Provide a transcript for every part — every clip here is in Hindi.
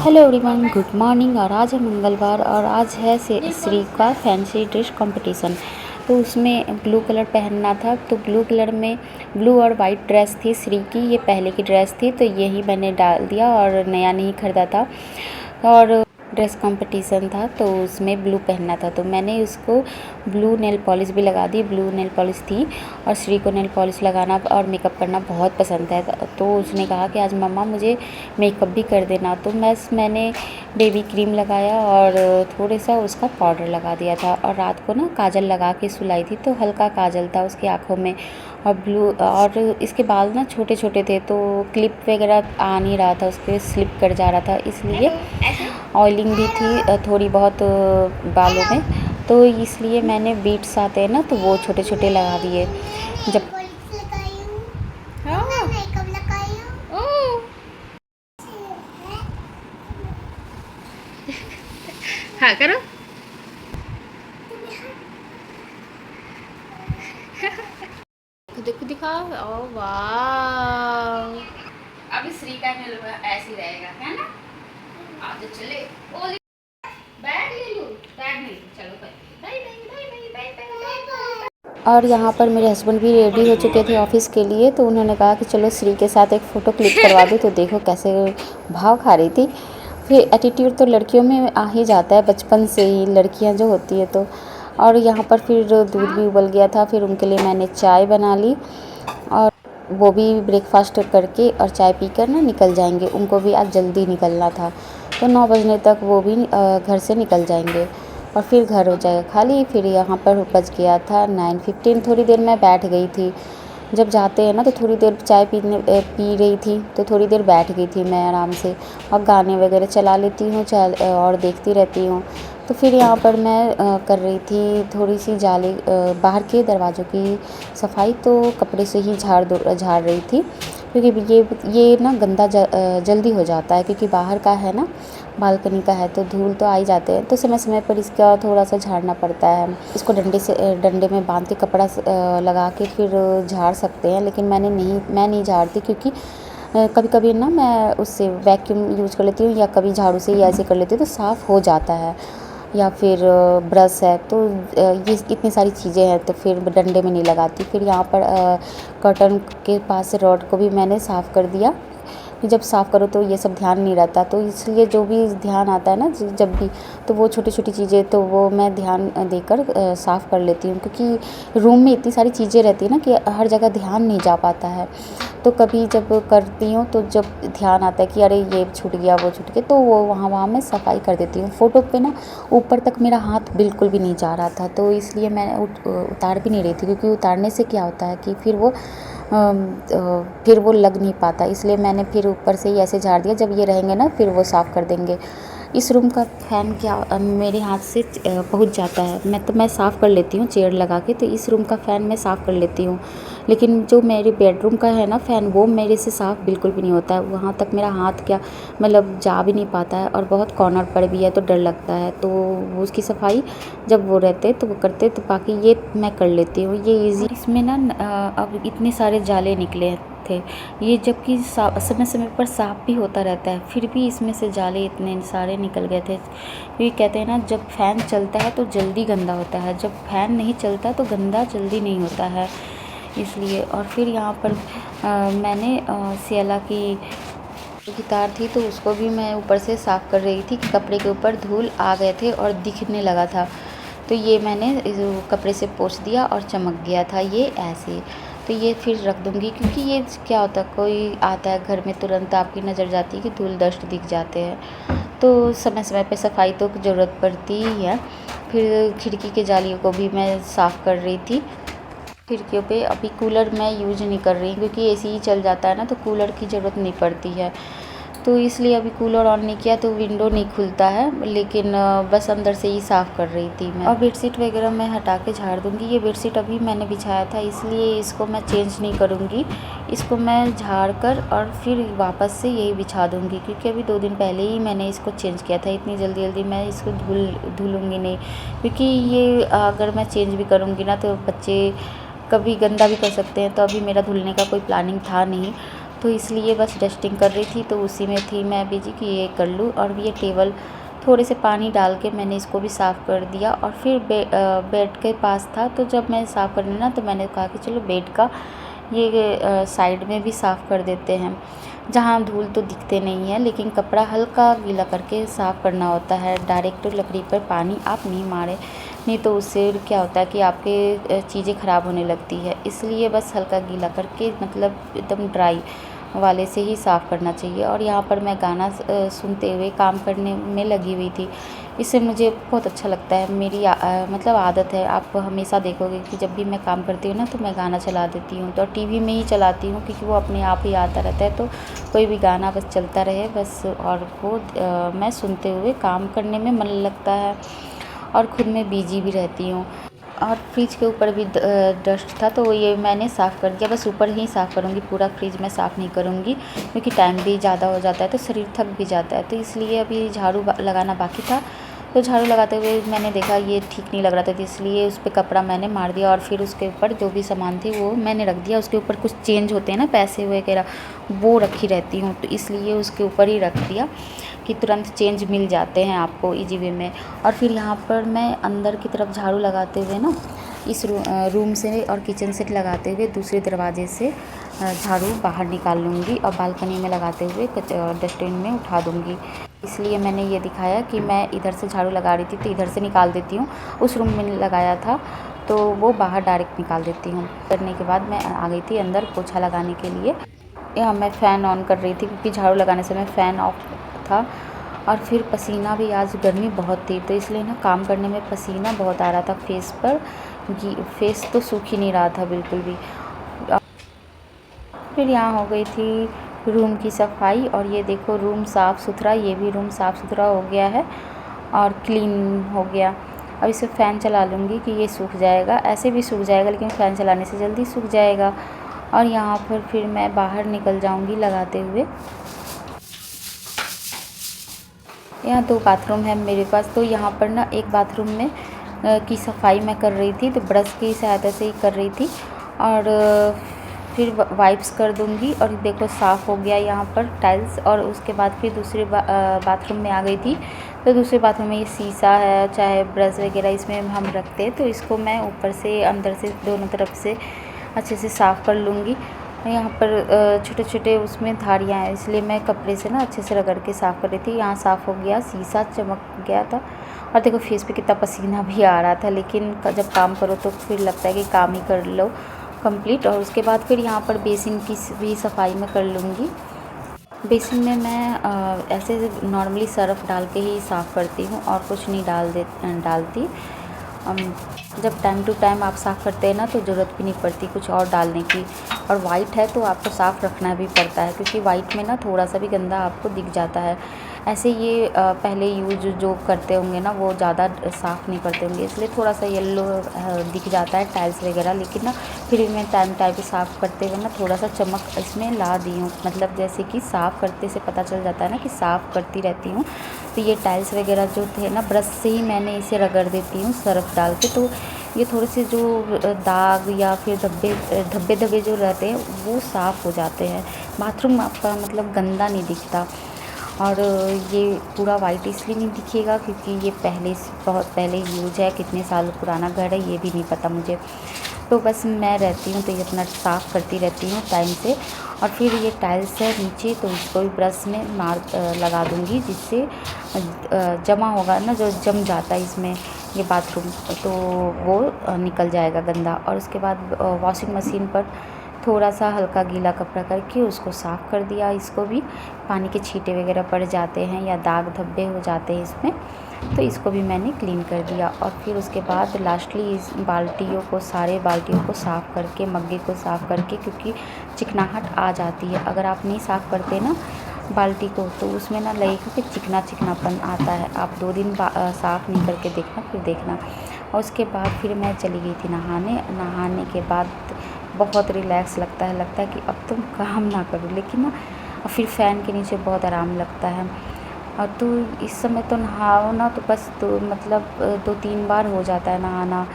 Hello everyone, good morning. और आज है मंगलवार और आज है श्री का फैंसी ड्रेस कंपटीशन। तो उसमें ब्लू कलर पहनना था, तो ब्लू कलर में ब्लू और वाइट ड्रेस थी श्री की। ये पहले की ड्रेस थी तो यही मैंने डाल दिया और नया नहीं ख़रीदा था। और ड्रेस कंपटीशन था तो उसमें ब्लू पहनना था, तो मैंने उसको ब्लू नेल पॉलिश भी लगा दी। ब्लू नेल पॉलिश थी और श्री को नेल पॉलिश लगाना और मेकअप करना बहुत पसंद है। तो उसने कहा कि आज मम्मा मुझे मेकअप भी कर देना, तो मैंने बेबी क्रीम लगाया और थोड़ा सा उसका पाउडर लगा दिया था। और रात को ना काजल लगा के सुलाई थी, तो हल्का काजल था उसकी आँखों में। और ब्लू और इसके बाल ना छोटे छोटे थे, तो क्लिप वगैरह आ नहीं रहा था, उसके स्लिप कर जा रहा था, इसलिए ऑयलिंग भी थी थोड़ी बहुत बालों में, तो इसलिए मैंने बीट्स आते हैं ना, तो वो छोटे छोटे लगा दिए। जब हाँ करो। देखो दिखाओ। ओ वाह, अभी श्री का ऐसे ही रहेगा, है ना? आज चले ओ बैग ले लो, बैग नहीं, चलो बाय बाय बाय। और यहाँ पर मेरे हस्बैंड भी रेडी हो चुके थे ऑफिस के लिए, तो उन्होंने कहा कि चलो श्री के साथ एक फ़ोटो क्लिक करवा दो। तो देखो कैसे भाव खा रही थी। फिर एटीट्यूड तो लड़कियों में आ ही जाता है बचपन से ही, लड़कियाँ जो होती है तो। और यहाँ पर फिर दूध भी उबल गया था, फिर उनके लिए मैंने चाय बना ली और वो भी ब्रेकफास्ट करके और चाय पीकर ना निकल जाएंगे। उनको भी आज जल्दी निकलना था, तो 9 बजने तक वो भी घर से निकल जाएंगे और फिर घर हो जाएगा खाली। फिर यहाँ पर बज गया था 9:15। थोड़ी देर मैं बैठ गई थी, जब जाते हैं ना तो थोड़ी देर चाय पी रही थी, तो थोड़ी देर बैठ गई थी मैं आराम से, और गाने वगैरह चला लेती हूँ और देखती रहती हूँ। तो फिर यहाँ पर मैं कर रही थी थोड़ी सी जाली बाहर के दरवाज़ों की सफाई, तो कपड़े से ही झाड़ रही थी, क्योंकि ये ना गंदा जल्दी हो जाता है, क्योंकि बाहर का है ना, बालकनी का है, तो धूल तो आ ही जाते हैं, तो समय समय पर इसका थोड़ा सा झाड़ना पड़ता है। इसको डंडे में बांध के कपड़ा लगा के फिर झाड़ सकते हैं, लेकिन मैं नहीं झाड़ती, क्योंकि कभी कभी ना मैं उससे वैक्यूम यूज़ कर लेती हूँ, या कभी झाड़ू से ही ऐसे कर लेती हूँ, तो साफ़ हो जाता है। या फिर ब्रश है, तो ये इतनी सारी चीज़ें हैं, तो फिर डंडे में नहीं लगाती। फिर यहाँ पर कर्टन के पास से रॉड को भी मैंने साफ़ कर दिया, कि जब साफ़ करो तो ये सब ध्यान नहीं रहता, तो इसलिए जो भी ध्यान आता है ना जब भी, तो वो छोटी छोटी चीज़ें तो वो मैं ध्यान देकर साफ़ कर लेती हूँ, क्योंकि रूम में इतनी सारी चीज़ें रहती है ना कि हर जगह ध्यान नहीं जा पाता है। तो कभी जब करती हूँ तो जब ध्यान आता है कि अरे ये छूट गया वो छूट गया, तो वो वहाँ मैं सफाई कर देती हूँ। फ़ोटो पे ना ऊपर तक मेरा हाथ बिल्कुल भी नहीं जा रहा था, तो इसलिए मैं उतार भी नहीं रही थी, क्योंकि उतारने से क्या होता है कि फिर वो लग नहीं पाता, इसलिए मैंने फिर ऊपर से ही ऐसे झाड़ दिया। जब ये रहेंगे ना फिर वो साफ़ कर देंगे। इस रूम का फ़ैन क्या मेरे हाथ से पहुंच जाता है, मैं साफ़ कर लेती हूँ चेयर लगा के, तो इस रूम का फ़ैन मैं साफ़ कर लेती हूँ। लेकिन जो मेरे बेडरूम का है ना फ़ैन, वो मेरे से साफ़ बिल्कुल भी नहीं होता है, वहाँ तक मेरा हाथ क्या मतलब जा भी नहीं पाता है, और बहुत कॉर्नर पर भी है, तो डर लगता है। तो वो उसकी सफाई जब वो रहते तो वो करते, तो बाकी ये मैं कर लेती हूँ, ये ईज़ी। इसमें ना अब इतने सारे जाले निकले थे, ये जबकि समय समय पर साफ़ भी होता रहता है, फिर भी इसमें से जाले इतने सारे निकल गए थे। क्योंकि कहते हैं ना, जब फ़ैन चलता है तो जल्दी गंदा होता है, जब फ़ैन नहीं चलता तो गंदा जल्दी नहीं होता है, इसलिए। और फिर यहाँ पर मैंने सियाला की तार थी, तो उसको भी मैं ऊपर से साफ़ कर रही थी कि कपड़े के ऊपर धूल आ गए थे और दिखने लगा था, तो ये मैंने कपड़े से पोंछ दिया और चमक गया था ये ऐसे। तो ये फिर रख दूँगी, क्योंकि ये क्या होता है, कोई आता है घर में तुरंत आपकी नज़र जाती है कि धूल डस्ट दिख जाते हैं, तो समय समय पे सफाई तो ज़रूरत पड़ती ही है। फिर खिड़की के जालियों को भी मैं साफ़ कर रही थी। खिड़कियों पे अभी कूलर मैं यूज नहीं कर रही, क्योंकि एसी ही चल जाता है ना, तो कूलर की ज़रूरत नहीं पड़ती है, तो इसलिए अभी कूलर ऑन नहीं किया, तो विंडो नहीं खुलता है, लेकिन बस अंदर से ही साफ़ कर रही थी मैं। और बेडशीट वगैरह मैं हटा के झाड़ दूँगी। ये बेडशीट अभी मैंने बिछाया था, इसलिए इसको मैं चेंज नहीं करूँगी, इसको मैं झाड़ कर और फिर वापस से यही बिछा दूँगी, क्योंकि अभी 2 दिन पहले ही मैंने इसको चेंज किया था। इतनी जल्दी जल्दी मैं इसको धुलूँगी नहीं, क्योंकि ये अगर मैं चेंज भी करूँगी ना, तो बच्चे कभी गंदा भी कर सकते हैं, तो अभी मेरा धुलने का कोई प्लानिंग था नहीं, तो इसलिए बस डस्टिंग कर रही थी, तो उसी में थी मैं बिजी कि ये कर लूँ। और ये टेबल थोड़े से पानी डाल के मैंने इसको भी साफ़ कर दिया। और फिर बेड के पास था, तो जब मैं साफ़ करने ना, तो मैंने कहा कि चलो बेड का ये साइड में भी साफ़ कर देते हैं, जहाँ धूल तो दिखते नहीं है, लेकिन कपड़ा हल्का गीला करके साफ़ करना होता है। डायरेक्ट लकड़ी पर पानी आप नहीं मारें, नहीं तो उससे क्या होता है कि आपके चीज़ें ख़राब होने लगती है। इसलिए बस हल्का गीला करके, मतलब एकदम ड्राई वाले से ही साफ़ करना चाहिए। और यहाँ पर मैं गाना सुनते हुए काम करने में लगी हुई थी। इससे मुझे बहुत अच्छा लगता है, मेरी मतलब आदत है। आप हमेशा देखोगे कि जब भी मैं काम करती हूँ ना, तो मैं गाना चला देती हूँ, तो टीवी में ही चलाती हूँ, क्योंकि वो अपने आप ही आता रहता है। तो कोई भी गाना बस चलता रहे बस, और वो मैं सुनते हुए काम करने में मन लगता है, और खुद में बिजी भी रहती हूँ। और फ्रिज के ऊपर भी डस्ट था, तो ये मैंने साफ़ कर दिया। बस ऊपर ही साफ़ करूँगी, पूरा फ्रिज में साफ़ नहीं करूँगी, क्योंकि टाइम भी ज़्यादा हो जाता है, तो शरीर थक भी जाता है। तो इसलिए अभी झाड़ू लगाना बाकी था। तो झाड़ू लगाते हुए मैंने देखा ये ठीक नहीं लग रहा था, तो इसलिए उस पर कपड़ा मैंने मार दिया। और फिर उसके ऊपर जो भी सामान थे वो मैंने रख दिया। उसके ऊपर कुछ चेंज होते हैं ना, पैसे वगैरह, वो रखी रहती हूँ, तो इसलिए उसके ऊपर ही रख दिया कि तुरंत चेंज मिल जाते हैं आपको ईजी वे में। और फिर यहाँ पर मैं अंदर की तरफ झाड़ू लगाते हुए ना, इस रूम से और किचन से लगाते हुए दूसरे दरवाजे से झाड़ू बाहर निकाल लूँगी, और बालकनी में लगाते हुए डस्टबिन में उठा दूँगी। इसलिए मैंने ये दिखाया कि मैं इधर से झाड़ू लगा रही थी, तो इधर से निकाल देती हूँ। उस रूम में लगाया था, तो वो बाहर डायरेक्ट निकाल देती हूँ। करने के बाद मैं आ गई थी अंदर पोछा लगाने के लिए। यहाँ मैं फ़ैन ऑन कर रही थी, क्योंकि झाड़ू लगाने से मैं फ़ैन ऑफ था। और फिर पसीना भी, आज गर्मी बहुत थी, तो इसलिए ना काम करने में पसीना बहुत आ रहा था फेस पर। फेस तो सूख ही नहीं रहा था बिल्कुल भी। फिर यहाँ हो गई थी रूम की सफाई, और ये देखो रूम साफ़ सुथरा, ये भी रूम साफ़ सुथरा हो गया है और क्लीन हो गया। अब इसे फ़ैन चला लूँगी कि ये सूख जाएगा, ऐसे भी सूख जाएगा, लेकिन फ़ैन चलाने से जल्दी सूख जाएगा। और यहाँ पर फिर मैं बाहर निकल जाऊँगी लगाते हुए। यहाँ 2 बाथरूम है मेरे पास, तो यहाँ पर ना एक बाथरूम में की सफाई मैं कर रही थी, तो ब्रश की सहायता से ही कर रही थी। और फिर वाइप्स कर दूँगी, और देखो साफ़ हो गया यहाँ पर टाइल्स। और उसके बाद फिर दूसरे बाथरूम में आ गई थी। तो दूसरे बाथरूम में ये शीशा है, चाहे ब्रश वगैरह इसमें हम रखते हैं, तो इसको मैं ऊपर से अंदर से दोनों तरफ से अच्छे से साफ़ कर लूँगी। यहाँ पर छोटे छोटे उसमें धारियाँ हैं, इसलिए मैं कपड़े से ना अच्छे से रगड़ के साफ़ कर रही थी। यहाँ साफ़ हो गया, शीशा चमक गया था। और देखो फेस पे कितना पसीना भी आ रहा था, लेकिन जब काम करो तो फिर लगता है कि काम ही कर लो कंप्लीट। और उसके बाद फिर यहाँ पर बेसिन की भी सफाई मैं कर लूँगी। बेसिन में मैं ऐसे नॉर्मली सर्फ़ डाल के ही साफ़ करती हूँ, और कुछ नहीं डालती। जब टाइम टू टाइम आप साफ़ करते हैं ना, तो ज़रूरत भी नहीं पड़ती कुछ और डालने की। और वाइट है तो आपको साफ़ रखना भी पड़ता है, क्योंकि वाइट में ना थोड़ा सा भी गंदा आपको दिख जाता है। ऐसे ये पहले यूज जो करते होंगे ना, वो ज़्यादा साफ़ नहीं करते होंगे, इसलिए थोड़ा सा येलो दिख जाता है टाइल्स वगैरह। लेकिन ना फिर मैं टाइम टाइम साफ़ करते हुए ना थोड़ा सा चमक इसमें ला दी हूँ, मतलब जैसे कि साफ़ करते से पता चल जाता है ना कि साफ़ करती रहती हूँ। तो ये टाइल्स वगैरह जो थे ना, ब्रश से ही मैंने इसे रगड़ देती हूँ सर्फ़ डाल के, तो ये थोड़े से जो दाग या फिर धब्बे जो रहते हैं वो साफ़ हो जाते हैं। बाथरूम आपका मतलब गंदा नहीं दिखता। और ये पूरा वाइट इसलिए नहीं दिखेगा क्योंकि ये बहुत पहले यूज है, कितने साल पुराना घर है ये भी नहीं पता मुझे। तो बस मैं रहती हूँ तो ये अपना साफ़ करती रहती हूँ टाइम से। और फिर ये टाइल्स है नीचे, तो इसको भी ब्रश में लगा दूँगी, जिससे जमा होगा ना, जो जम जाता है इसमें ये बाथरूम, तो वो निकल जाएगा गंदा। और उसके बाद वॉशिंग मशीन पर थोड़ा सा हल्का गीला कपड़ा करके उसको साफ़ कर दिया। इसको भी पानी के छींटे वगैरह पड़ जाते हैं या दाग धब्बे हो जाते हैं इसमें, तो इसको भी मैंने क्लीन कर दिया। और फिर उसके बाद लास्टली इस सारे बाल्टियों को साफ़ करके, मग्गे को साफ़ करके, क्योंकि चिकनाहट आ जाती है अगर आप नहीं साफ़ करते ना बाल्टी को, तो उसमें ना लगेगा कि चिकनापन आता है। आप 2 दिन साफ़ नहीं करके देखना, फिर देखना। और उसके बाद फिर मैं चली गई थी नहाने के बाद बहुत रिलैक्स लगता है कि अब तुम काम ना करो, लेकिन ना फिर फ़ैन के नीचे बहुत आराम लगता है। और तो इस समय तो नहाओ ना, तो बस तो मतलब 2-3 बार हो जाता है नहाना,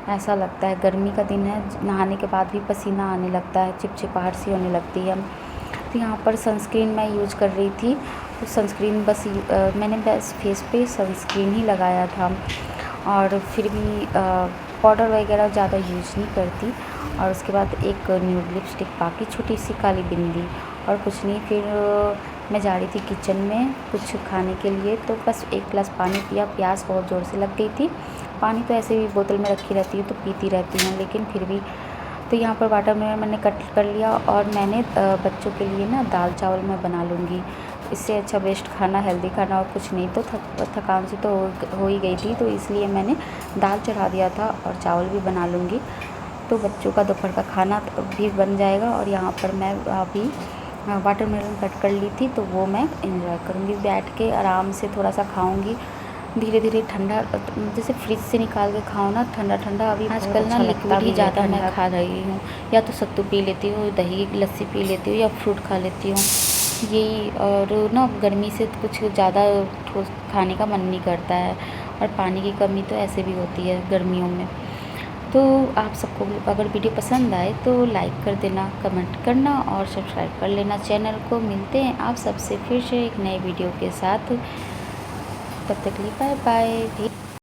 ऐसा लगता है। गर्मी का दिन है, नहाने के बाद भी पसीना आने लगता है, चिपचिपाहट सी होने लगती है। तो यहाँ पर सनस्क्रीन मैं यूज कर रही थी। तो सनस्क्रीन बस मैंने बस फेस पे सनस्क्रीन ही लगाया था, और फिर भी पाउडर वगैरह ज़्यादा यूज नहीं करती। और उसके बाद एक न्यूड लिपस्टिक, बाकी छोटी सी काली बिंदी, और कुछ नहीं। फिर मैं जा रही थी किचन में कुछ खाने के लिए, तो बस 1 गिलास पानी पिया। प्यास बहुत ज़ोर से लग गई थी। पानी तो ऐसे भी बोतल में रखी रहती है तो पीती रहती हूँ, लेकिन फिर भी। तो यहाँ पर वाटरमेलन मैंने कट कर लिया, और मैंने बच्चों के लिए ना दाल चावल मैं बना लूँगी। इससे अच्छा बेस्ट खाना, हेल्दी खाना और कुछ नहीं। तो थकान से तो हो ही गई थी, तो इसलिए मैंने दाल चढ़ा दिया था और चावल भी बना लूँगी। तो बच्चों का दोपहर का खाना भी बन जाएगा। और यहाँ पर मैं अभी वाटरमेलन कट कर ली थी, तो वो मैं एंजॉय करूँगी बैठ के आराम से, थोड़ा सा खाऊँगी धीरे धीरे। ठंडा जैसे फ्रिज से निकाल के खाओ ना ठंडा ठंडा। अभी आजकल ना लिक्विड ही ज़्यादा मैं खा रही हूँ, या तो सत्तू पी लेती हूँ, दही लस्सी पी लेती हूँ, या फ्रूट खा लेती हूँ यही। और ना गर्मी से कुछ ज़्यादा ठोस खाने का मन नहीं करता है, और पानी की कमी तो ऐसे भी होती है गर्मियों में। तो आप सबको अगर वीडियो पसंद आए तो लाइक कर देना, कमेंट करना और सब्सक्राइब कर लेना चैनल को। मिलते हैं आप सबसे फिर से एक नए वीडियो के साथ। तब तक के लिए बाय बाय।